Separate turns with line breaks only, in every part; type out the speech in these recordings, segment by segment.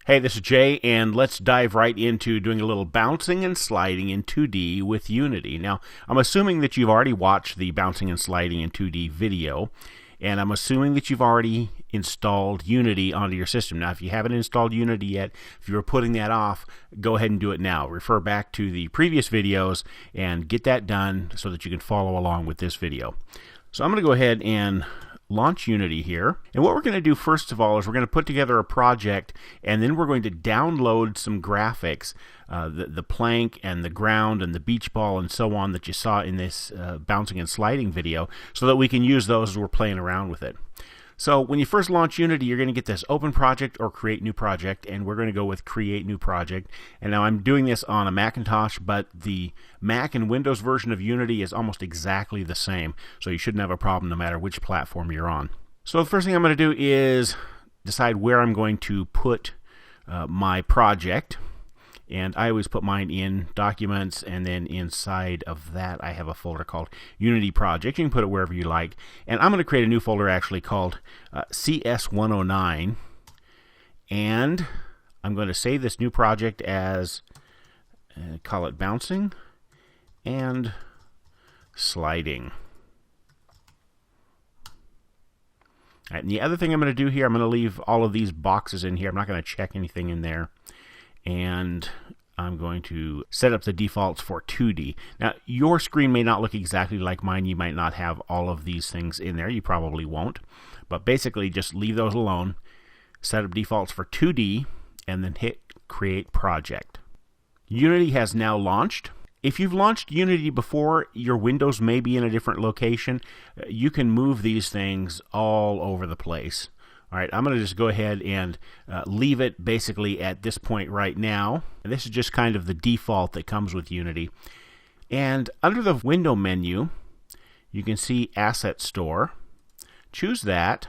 Hey, this is Jay, and let's dive right into doing a little bouncing and sliding in 2D with Unity. Now, I'm assuming that you've already watched the bouncing and sliding in 2D video, and I'm assuming that you've already installed Unity onto your system. Now, if you haven't installed Unity yet, if you were putting that off, go ahead and do it now. Refer back to the previous videos and get that done so that you can follow along with this video. So I'm going to go ahead and launch Unity here, and what we're going to do first of all is we're going to put together a project, and then we're going to download some graphics, the plank and the ground and the beach ball and so on that you saw in this bouncing and sliding video, so that we can use those as we're playing around with it. So when you first launch Unity, you're going to get this open project or create new project, and we're going to go with create new project. And now I'm doing this on a Macintosh, but the Mac and Windows version of Unity is almost exactly the same, so you shouldn't have a problem no matter which platform you're on. So the first thing I'm going to do is decide where I'm going to put my project. And I always put mine in Documents, and then inside of that I have a folder called Unity Project. You can put it wherever you like. And I'm going to create a new folder actually called CS109. And I'm going to save this new project as, call it Bouncing and Sliding. All right, and the other thing I'm going to do here, I'm going to leave all of these boxes in here. I'm not going to check anything in there. And I'm going to set up the defaults for 2D. Now, your screen may not look exactly like mine. You might not have all of these things in there. You probably won't. But basically, just leave those alone. Set up defaults for 2D, and then hit Create Project. Unity has now launched. If you've launched Unity before, your windows may be in a different location. You can move these things all over the place. All right, I'm going to just go ahead and leave it basically at this point right now. And this is just kind of the default that comes with Unity. And under the window menu, you can see Asset Store. Choose that.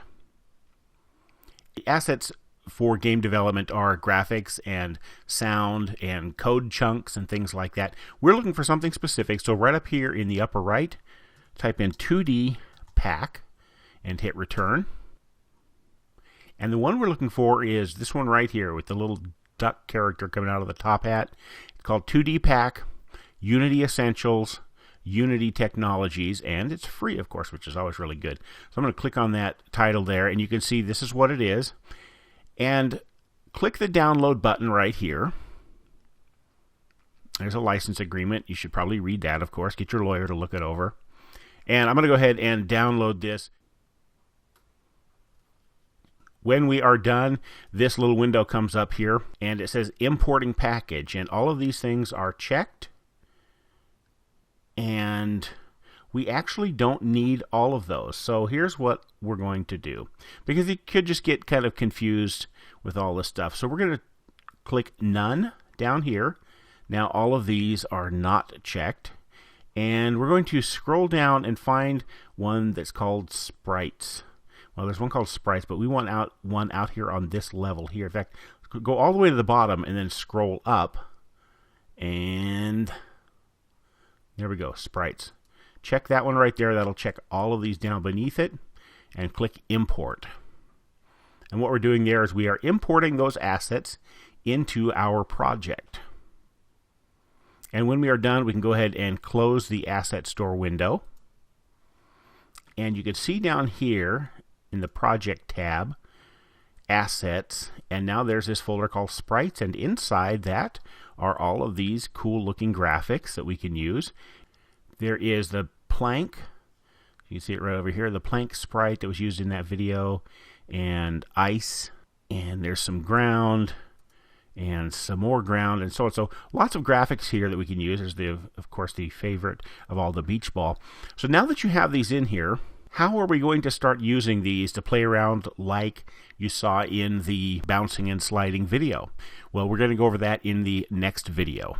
The assets for game development are graphics and sound and code chunks and things like that. We're looking for something specific, so right up here in the upper right, type in 2D pack and hit return. And the one we're looking for is this one right here with the little duck character coming out of the top hat. It's called 2D Pack, Unity Essentials, Unity Technologies, and it's free, of course, which is always really good. So I'm going to click on that title there, and you can see this is what it is. And click the download button right here. There's a license agreement. You should probably read that, of course. Get your lawyer to look it over. And I'm going to go ahead and download this. When we are done, this little window comes up here, and it says Importing Package, and all of these things are checked. And we actually don't need all of those. So here's what we're going to do, because you could just get kind of confused with all this stuff. So we're going to click None down here. Now all of these are not checked. And we're going to scroll down and find one that's called Sprites. Well, there's one called Sprites, but we want one out here on this level here. In fact, go all the way to the bottom and then scroll up. And there we go, Sprites. Check that one right there. That'll check all of these down beneath it. And click Import. And what we're doing there is we are importing those assets into our project. And when we are done, we can go ahead and close the Asset Store window. And you can see down here in the Project tab, Assets, and now there's this folder called Sprites, and inside that are all of these cool looking graphics that we can use. There is the plank, you can see it right over here, the plank sprite that was used in that video, and ice, and there's some ground, and some more ground, and so on. So lots of graphics here that we can use. There's, of course, the favorite of all, the beach ball. So now that you have these in here, how are we going to start using these to play around like you saw in the bouncing and sliding video? Well, we're going to go over that in the next video.